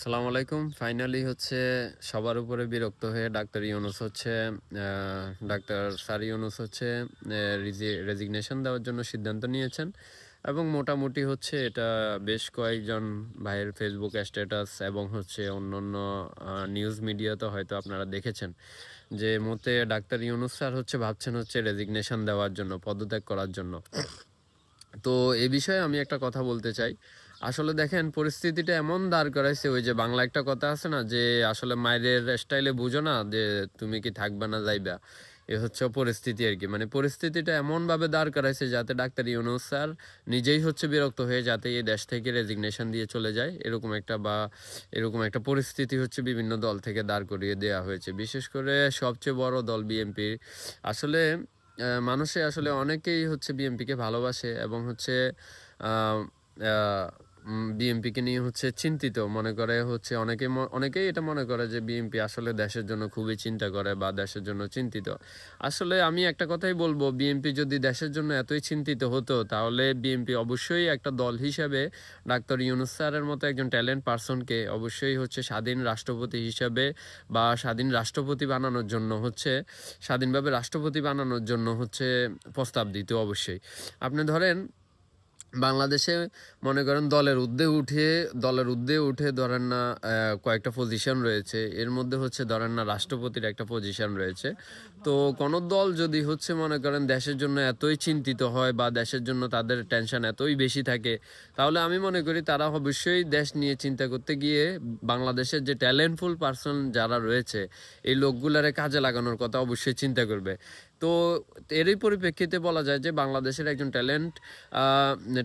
আসসালামু আলাইকুম। ফাইনালি হচ্ছে সবার উপরে বিরক্ত হয়ে ডাক্তার ইউনূস হচ্ছে ডাক্তার স্যার ইউনূস হচ্ছে রেজিগনেশন দেওয়ার জন্য সিদ্ধান্ত নিয়েছেন এবং মোটামুটি হচ্ছে এটা বেশ কয়েকজন ভাইয়ের ফেসবুক স্ট্যাটাস এবং হচ্ছে অন্যান্য নিউজ মিডিয়াতে হয়তো আপনারা দেখেছেন যে মতে ডাক্তার ইউনূস স্যার হচ্ছে ভাবছেন হচ্ছে রেজিগনেশন দেওয়ার জন্য, পদত্যাগ করার জন্য। তো এ বিষয়ে আমি একটা কথা বলতে চাই। আসলে দেখেন পরিস্থিতিটা এমন দাঁড় করাইছে, ওই যে বাংলা একটা কথা আছে না যে আসলে মায়ের স্টাইলে বুঝো না যে তুমি কি থাকবা না যাইবা। এ হচ্ছে পরিস্থিতি আর কি, মানে পরিস্থিতিটা এমনভাবে দাঁড় করাইছে যাতে ডাক্তার ইউনূস স্যার নিজেই হচ্ছে বিরক্ত হয়ে যাতে এই দেশ থেকে রেজিগনেশন দিয়ে চলে যায়, এরকম একটা পরিস্থিতি হচ্ছে বিভিন্ন দল থেকে দাঁড় করিয়ে দেওয়া হয়েছে। বিশেষ করে সবচেয়ে বড় দল বিএনপি। আসলে মানুষে আসলে অনেকেই হচ্ছে বিএনপিকে ভালোবাসে এবং হচ্ছে বিএনপিকে নিয়ে হচ্ছে চিন্তিত মনে করে, হচ্ছে অনেকেই এটা মনে করে যে বিএনপি আসলে দেশের জন্য খুবই চিন্তা করে বা দেশের জন্য চিন্তিত। আসলে আমি একটা কথাই বলবো, বিএনপি যদি দেশের জন্য এতই চিন্তিত হতো তাহলে বিএনপি অবশ্যই একটা দল হিসাবে ডাক্তার ইউনূস স্যারের মতো একজন ট্যালেন্ট পারসনকে অবশ্যই হচ্ছে স্বাধীন রাষ্ট্রপতি হিসাবে বা স্বাধীনভাবে রাষ্ট্রপতি বানানোর জন্য হচ্ছে প্রস্তাব দিত অবশ্যই। আপনি ধরেন বাংলাদেশে মনে করেন দলের ঊর্ধ্বে উঠে ধরেন না কয়েকটা পজিশন রয়েছে, এর মধ্যে হচ্ছে ধরেন না রাষ্ট্রপতির একটা পজিশন রয়েছে। তো কোনো দল যদি হচ্ছে মনে করেন দেশের জন্য এতই চিন্তিত হয় বা দেশের জন্য তাদের টেনশন এতই বেশি থাকে, তাহলে আমি মনে করি তারা অবশ্যই দেশ নিয়ে চিন্তা করতে গিয়ে বাংলাদেশের যে ট্যালেন্টফুল পারসন যারা রয়েছে এই লোকগুলারে কাজে লাগানোর কথা অবশ্যই চিন্তা করবে। তো এরই পরিপ্রেক্ষিতে বলা যায় যে বাংলাদেশের একজন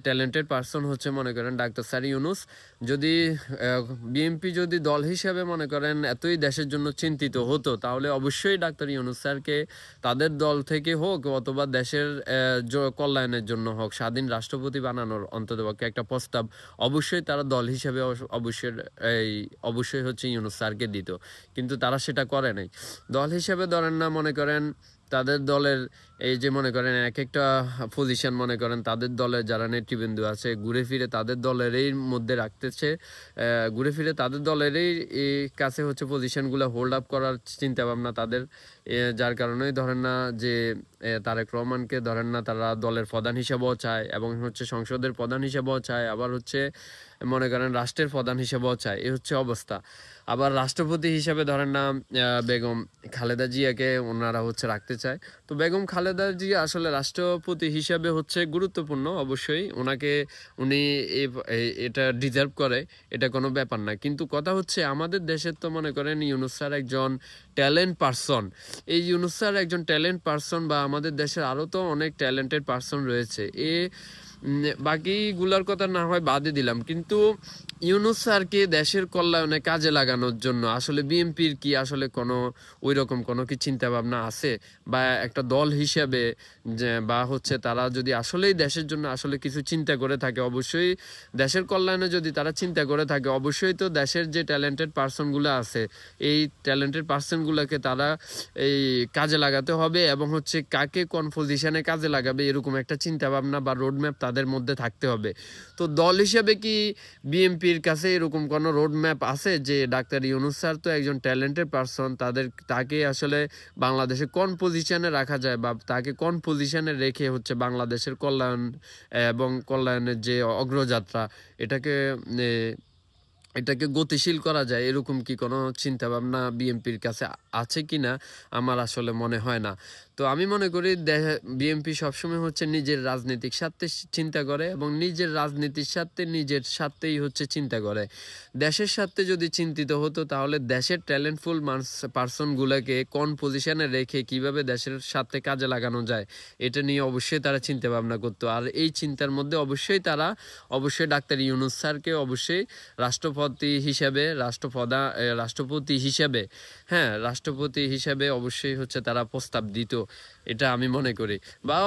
ট্যালেন্টেড পারসন হচ্ছে মনে করেন ডাক্তার স্যার ইউনূস। যদি বিএনপি যদি দল হিসেবে মনে করেন এতই দেশের জন্য চিন্তিত হতো তাহলে অবশ্যই ডাক্তার ইউনূস স্যারকে তাদের দল থেকে হোক অথবা দেশের কল্যাণের জন্য হোক স্বাধীন রাষ্ট্রপতি বানানোর অন্ততপক্ষে একটা প্রস্তাব অবশ্যই তারা দল হিসেবে অবশ্যই হচ্ছে ইউনূস স্যারকে দিত, কিন্তু তারা সেটা করে নাই। দল হিসেবে ধরেন না মনে করেন তাদের দলের এই যে মনে করেন এক একটা পজিশন মনে করেন তাদের দলের যারা নেতৃবৃন্দ আছে ঘুরে ফিরে তাদের দলেরই মধ্যে রাখতেছে, ঘুরে ফিরে তাদের দলেরই কাছে হচ্ছে পজিশনগুলো হোল্ড আপ করার চিন্তা ভাবনা তাদের। যার কারণেই ধরেন না যে তারেক রহমানকে ধরেন না তারা দলের প্রধান হিসেবেও চায় এবং হচ্ছে সংসদের প্রধান হিসেবেও চায়, আবার হচ্ছে মনে করেন রাষ্ট্রের প্রধান হিসেবেও চায়, এই হচ্ছে অবস্থা। আবার রাষ্ট্রপতি হিসেবে ধরেন না বেগম খালেদা জিয়াকে ওনারা হচ্ছে রাখতে চায়। তো বেগম খালেদা জিয়া আসলে রাষ্ট্রপতি হিসাবে হচ্ছে গুরুত্বপূর্ণ, অবশ্যই উনি এটা ডিজার্ভ করে, এটা কোনো ব্যাপার না। কিন্তু কথা হচ্ছে আমাদের দেশের তো মনে করেন ইউনূস স্যার একজন ট্যালেন্ট পারসন। এই ইউনূস স্যার একজন ট্যালেন্ট পারসন বা আমাদের দেশের আরও তো অনেক ট্যালেন্টেড পারসন রয়েছে, বাকিগুলার কথা না হয় বাদে দিলাম, কিন্তু ইউনূস স্যারকে দেশের কল্যাণে কাজে লাগানোর জন্য আসলে বিএনপির কি আসলে ওইরকম কোনো কি চিন্তা ভাবনা আছে বা একটা দল হিসেবে যে বা হচ্ছে তারা যদি আসলেই দেশের জন্য আসলে কিছু চিন্তা করে থাকে, অবশ্যই দেশের কল্যাণে যদি তারা চিন্তা করে থাকে অবশ্যই তো দেশের যে ট্যালেন্টেড পারসনগুলো আছে এই ট্যালেন্টেড পারসনগুলোকে তারা এই কাজে লাগাতে হবে এবং হচ্ছে কাকে কোন পজিশনে কাজে লাগাবে এরকম একটা চিন্তা ভাবনা বা রোডম্যাপ তাদের মধ্যে থাকতে হবে। তো দল হিসেবে কি বিএনপির কাছে এরকম কোনো রোডম্যাপ আছে যে ডাক্তার ইউনূস স্যার তো একজন ট্যালেন্টেড পারসন, তাকে আসলে বাংলাদেশে কোন পজিশনে রাখা যায় বা তাকে কোন পজিশনে রেখে হচ্ছে বাংলাদেশের কল্যাণ এবং কল্যাণের যে অগ্রযাত্রা এটাকে এটাকে গতিশীল করা যায়, এরকম কি কোনো চিন্তা ভাবনা বিএনপির কাছে আছে কিনা আমার আসলে মনে হয় না। তো আমি মনে করি বিএনপি সবসময় হচ্ছে নিজের রাজনৈতিক স্বার্থে চিন্তা করে এবং নিজের রাজনীতির স্বার্থে নিজের স্বার্থেই হচ্ছে চিন্তা করে। দেশের স্বার্থে যদি চিন্তিত হতো তাহলে দেশের ট্যালেন্টফুল পারসনগুলোকে কোন পজিশনে রেখে কিভাবে দেশের স্বার্থে কাজে লাগানো যায় এটা নিয়ে অবশ্যই তারা চিন্তা ভাবনা করতো। আর এই চিন্তার মধ্যে অবশ্যই ডাক্তার ইউনূস স্যারকে অবশ্যই রাষ্ট্রপতি হিসেবে অবশ্যই হচ্ছে তারা প্রস্তাব দিত। এটা আমি মনে করি। বা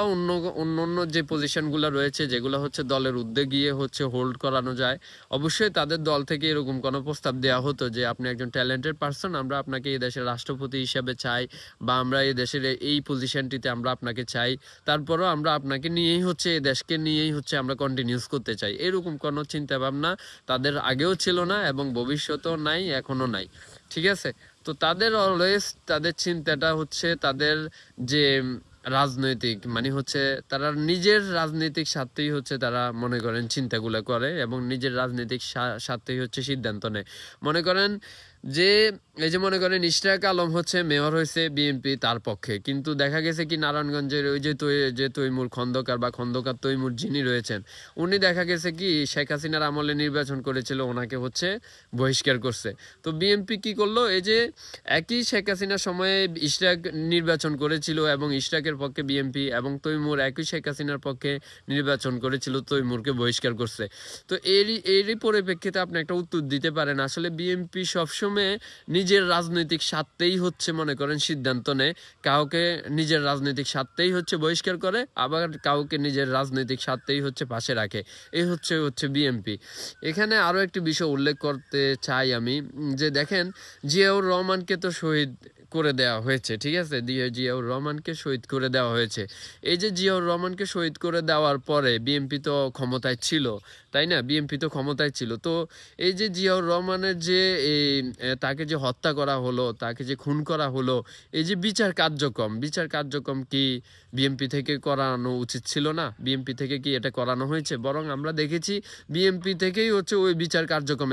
অন্য যে পজিশনগুলো রয়েছে যেগুলো হচ্ছে দলের উদ্যোগে গিয়ে হচ্ছে হোল্ড করানো যায়, অবশ্যই তাদের দল থেকে এরকম কোনো প্রস্তাব দেওয়া হতো যে আপনি একজন ট্যালেন্টেড পারসন, আমরা আপনাকে এই দেশের রাষ্ট্রপতি হিসাবে চাই, বা আমরা এই দেশের এই পজিশনটিতে আমরা আপনাকে চাই, তারপরও আমরা আপনাকে নিয়েই হচ্ছে এই দেশকে নিয়েই হচ্ছে আমরা কন্টিনিউস করতে চাই, এরকম কোনো চিন্তা ভাবনা তাদের আগেও ছিল না এবং ভবিষ্যতেও নাই, এখনো নাই। ঠিক আছে? তো তাদের অলওয়েজ তাদের চিন্তাটা হচ্ছে তাদের যে রাজনৈতিক মানে হচ্ছে তারা নিজের রাজনৈতিক স্বার্থেই হচ্ছে তারা মনে করেন চিন্তাগুলো করে এবং নিজের রাজনৈতিক স্বার্থেই হচ্ছে সিদ্ধান্ত নেয়। মনে করেন যে এই যে মনে করেন ইশরাক আলম হচ্ছে মেয়র হয়েছে বিএনপি তার পক্ষে, কিন্তু দেখা গেছে কি নারায়ণগঞ্জের ওই যে তৈমুর খন্দকার বা খন্দকার তৈমুর যিনি রয়েছেন, উনি দেখা গেছে কি শেখ হাসিনার আমলে নির্বাচন করেছিল, ওনাকে হচ্ছে বহিষ্কার করছে। তো বিএনপি কি করলো, এই যে একই শেখ হাসিনার সময়ে ইশরাক নির্বাচন করেছিল এবং ইশরাকের পক্ষে বিএনপি, এবং তৈমুর একই শেখ হাসিনার পক্ষে নির্বাচন করেছিল, তৈমুরকে বহিষ্কার করছে। তো এরই পরিপ্রেক্ষিতে আপনি একটা উত্তর দিতে পারেন, আসলে বিএনপি সবসময় নিজের রাজনৈতিক স্বার্থেই হচ্ছে মনে করেন সিদ্ধান্ত নেয়, কাউকে নিজের রাজনৈতিক স্বার্থেই হচ্ছে বহিষ্কার করে, আবার কাউকে নিজের রাজনৈতিক স্বার্থেই হচ্ছে পাশে রাখে। এই হচ্ছে বিএনপি। এখানে আরো একটি বিষয় উল্লেখ করতে চাই আমি, যে দেখেন জিয়াউর রহমানকে তো শহীদ করে দেওয়া হয়েছে, ঠিক আছে, জিয়াউর রহমানকে শহীদ করে দেওয়া হয়েছে। এই যে জিয়াউর রহমানকে শহীদ করে দেওয়ার পরে বিএনপি তো ক্ষমতায় ছিল, তাই না? বিএনপি তো ক্ষমতায় ছিল। তো এই যে জিয়াউর রহমানের যে তাকে যে হত্যা করা হলো, তাকে যে খুন করা হলো, এই যে বিচার কার্যক্রম কি বিএনপি থেকে করানো উচিত ছিল না? বিএনপি থেকে কি এটা করানো হয়েছে? বরং আমরা দেখেছি বিএনপি থেকেই হচ্ছে ওই বিচার কার্যক্রম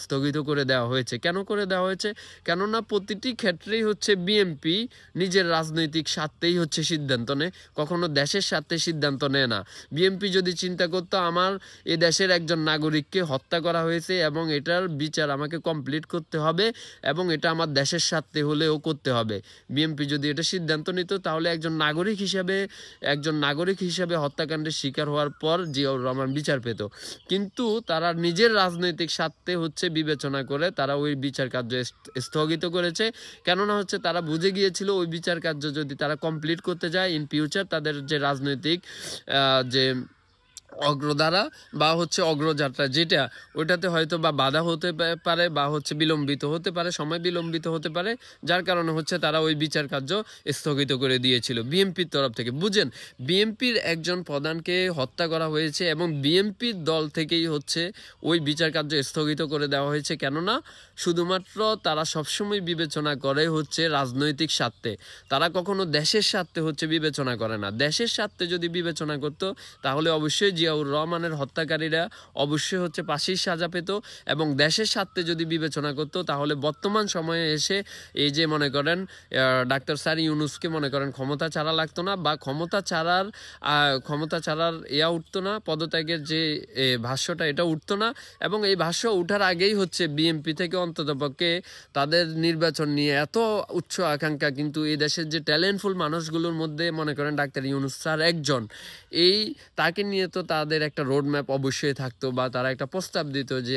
স্থগিত করে দেওয়া হয়েছে। কেন করে দেওয়া হয়েছে? কেননা প্রতিটি ক্ষেত্রেই হচ্ছে বিএনপি নিজের রাজনৈতিক স্বার্থেই হচ্ছে সিদ্ধান্ত নেয়, কখনো দেশের স্বার্থে সিদ্ধান্ত নেয় না। বিএনপি যদি চিন্তা করতো আমার এই দেশের একজন নাগরিককে হত্যা করা হয়েছে এবং এটার বিচার আমাকে কমপ্লিট করতে হবে এবং এটা আমার দেশের স্বার্থে হলেও করতে হবে, বিএনপি যদি এটা সিদ্ধান্ত নিত, তাহলে একজন নাগরিক হিসাবে হত্যাকাণ্ডের শিকার হওয়ার পর জিয়াউর রহমান বিচার পেত। কিন্তু তারা নিজের রাজনৈতিক স্বার্থে হচ্ছে বিবেচনা করে তারা ওই বিচার কার্য স্থগিত করেছে। কেননা হচ্ছে তারা বুঝে গিয়েছিল ওই বিচার কার্য যদি তারা কমপ্লিট করতে যায়, ইন ফিউচার তাদের যে রাজনৈতিক যে অগ্রধারা বা হচ্ছে অগ্রযাত্রা যেটা, ওইটাতে হয়তো বা বাধা হতে পারে বা হচ্ছে বিলম্বিত হতে পারে, সময় বিলম্বিত হতে পারে, যার কারণে হচ্ছে তারা ওই বিচার কার্য স্থগিত করে দিয়েছিল বিএনপির তরফ থেকে। বুঝেন, বিএনপির একজন প্রধানকে হত্যা করা হয়েছে এবং বিএনপির দল থেকেই হচ্ছে ওই বিচার কার্য স্থগিত করে দেওয়া হয়েছে। কেননা শুধুমাত্র তারা সবসময় বিবেচনা করে হচ্ছে রাজনৈতিক স্বার্থে, তারা কখনো দেশের স্বার্থে হচ্ছে বিবেচনা করে না। দেশের স্বার্থে যদি বিবেচনা করতো তাহলে অবশ্যই জিয়াউর রহমানের হত্যাকারীরা অবশ্যই হচ্ছে ফাঁসির সাজা পেত, এবং দেশের স্বার্থে যদি বিবেচনা করতো তাহলে বর্তমান সময়ে এসে এই যে মনে করেন ডাক্তার স্যার ইউনূসকে মনে করেন ক্ষমতা ছাড়া লাগতো না, বা ক্ষমতা ছাড়ার উঠতো না, পদত্যাগের যে ভাষ্যটা এটা উঠতো না, এবং এই ভাষ্য উঠার আগেই হচ্ছে বিএনপি থেকে অন্ততপক্ষে তাদের নির্বাচন নিয়ে এত উচ্চ আকাঙ্ক্ষা, কিন্তু এই দেশের যে ট্যালেন্টফুল মানুষগুলোর মধ্যে মনে করেন ডাক্তার ইউনূস স্যার একজন, তাকে নিয়ে তো তাদের একটা রোড ম্যাপ অবশ্যই থাকতো, বা তারা একটা প্রস্তাব দিত যে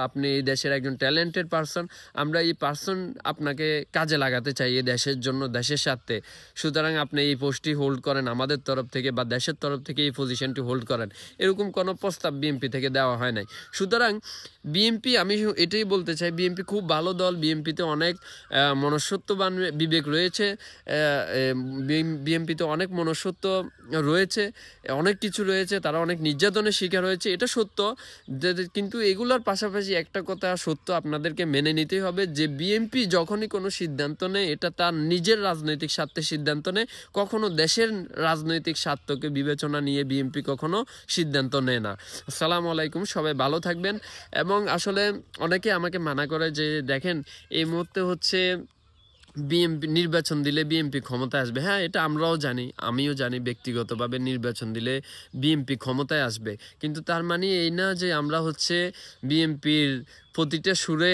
আপনি এই দেশের একজন ট্যালেন্টেড পারসন, আমরা এই পারসন আপনাকে কাজে লাগাতে চাই এই দেশের জন্য, দেশের স্বার্থে, সুতরাং আপনি এই পোস্টটি হোল্ড করেন আমাদের তরফ থেকে বা দেশের তরফ থেকে এই পজিশনটি হোল্ড করেন, এরকম কোনো প্রস্তাব বিএনপি থেকে দেওয়া হয় নাই। সুতরাং বিএনপি, আমি এটাই বলতে চাই, বিএনপি খুব ভালো দল, বিএনপিতে অনেক মনুষ্যত্ববান বিবেক রয়েছে, বিএনপিতে অনেক মনুষ্যত্ব রয়েছে, অনেক কিছু রয়েছে, তারা অনেক নির্যাতনের শিকার হয়েছে, এটা সত্য। কিন্তু এগুলোর পাশাপাশি একটা কথা সত্য আপনাদেরকে মেনে নিতেই হবে, যে বিএনপি যখনই কোনো সিদ্ধান্ত নেয় এটা তার নিজের রাজনৈতিক স্বার্থে সিদ্ধান্ত নেয়, কখনো দেশের রাজনৈতিক স্বার্থকে বিবেচনা নিয়ে বিএনপি কখনো সিদ্ধান্ত নেয় না। আসসালামু আলাইকুম, সবাই ভালো থাকবেন। এবং আসলে অনেকে আমাকে মানা করে যে দেখেন এই মুহূর্তে হচ্ছে বিএনপি নির্বাচন দিলে বিএনপি ক্ষমতায় আসবে। হ্যাঁ, এটা আমরাও জানি, আমিও জানি ব্যক্তিগতভাবে নির্বাচন দিলে বিএনপি ক্ষমতায় আসবে, কিন্তু তার মানে এই না যে আমরা হচ্ছে বিএনপির প্রতিটা সুরে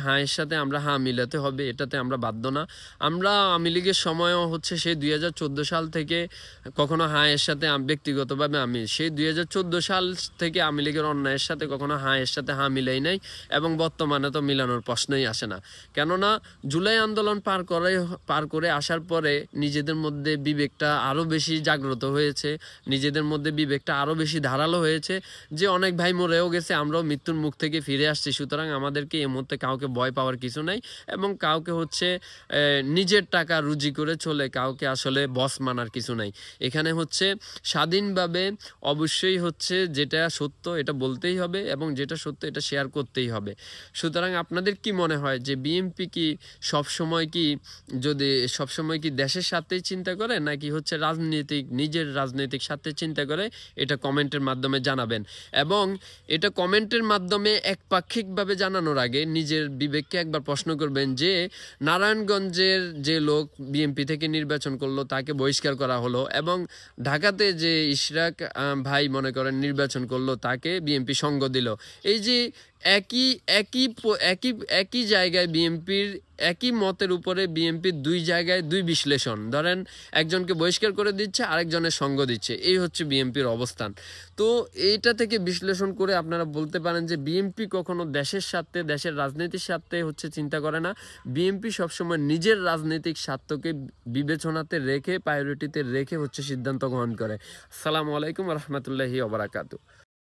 হাঁয়ের সাথে আমরা হা মিলাতে হবে, এটাতে আমরা বাধ্য না। আমরা আওয়ামী লীগের সময়ও হচ্ছে সেই 2014 সাল থেকে কখনো হাঁয়ের সাথে ব্যক্তিগতভাবে আমি সেই 2014 সাল থেকে আওয়ামী লীগের অন্যায়ের সাথে কখনো হাঁয়ের সাথে হা মিলাই নাই, এবং বর্তমানে তো মিলানোর প্রশ্নই আসে না। কেননা জুলাই আন্দোলন পার করে আসার পরে নিজেদের মধ্যে বিবেকটা আরও বেশি জাগ্রত হয়েছে, নিজেদের মধ্যে বিবেকটা আরও বেশি ধারালো হয়েছে যে অনেক ভাই মরেও গেছে, আমরাও মৃত্যুর মুখ থেকে ফিরে আসছি। সুতরাং আমাদেরকে এই মুহূর্তে কাউকে ভয় পাওয়ার কিছু নাই, এবং কাউকে হচ্ছে নিজের টাকা রুজি করে চলে কাউকে আসলে বস মানার কিছু নাই। এখানে হচ্ছে স্বাধীনভাবে অবশ্যই হচ্ছে যেটা সত্য এটা বলতেই হবে, এবং যেটা সত্য এটা শেয়ার করতেই হবে। সুতরাং আপনাদের কি মনে হয় যে বিএনপি কি সবসময় কি দেশের সাথেই চিন্তা করে, নাকি হচ্ছে নিজের রাজনৈতিক স্বার্থে চিন্তা করে? এটা কমেন্টের মাধ্যমে জানাবেন, এবং এটা কমেন্টের মাধ্যমে একপাক্ষিকভাবে জানানোর আগে নিজের বিবেককে একবার প্রশ্ন করবেন যে নারায়ণগঞ্জের যে লোক বিএনপি থেকে নির্বাচন করলো তাকে বহিষ্কার করা হলো, এবং ঢাকাতে যে ইশরাক ভাই মনে করেন নির্বাচন করলো তাকে বিএনপি সঙ্গ দিল। এই যে একই একই একই একই জায়গায় বিএনপির একই মতের উপরে বিএনপির দুই জায়গায় দুই বিশ্লেষণ, ধরেন একজনকে বহিষ্কার করে দিচ্ছে, আরেকজনের সঙ্গ দিচ্ছে, এই হচ্ছে বিএনপির অবস্থান। তো এইটা থেকে বিশ্লেষণ করে আপনারা বলতে পারেন যে বিএনপি কখনো দেশের স্বার্থে, দেশের রাজনীতির স্বার্থে হচ্ছে চিন্তা করে না। বিএনপি সবসময় নিজের রাজনৈতিক স্বার্থকে বিবেচনাতে রেখে, প্রায়োরিটিতে রেখে হচ্ছে সিদ্ধান্ত গ্রহণ করে। আসসালামু আলাইকুম রহমতুল্লাহি ওয়া বারাকাতুহু।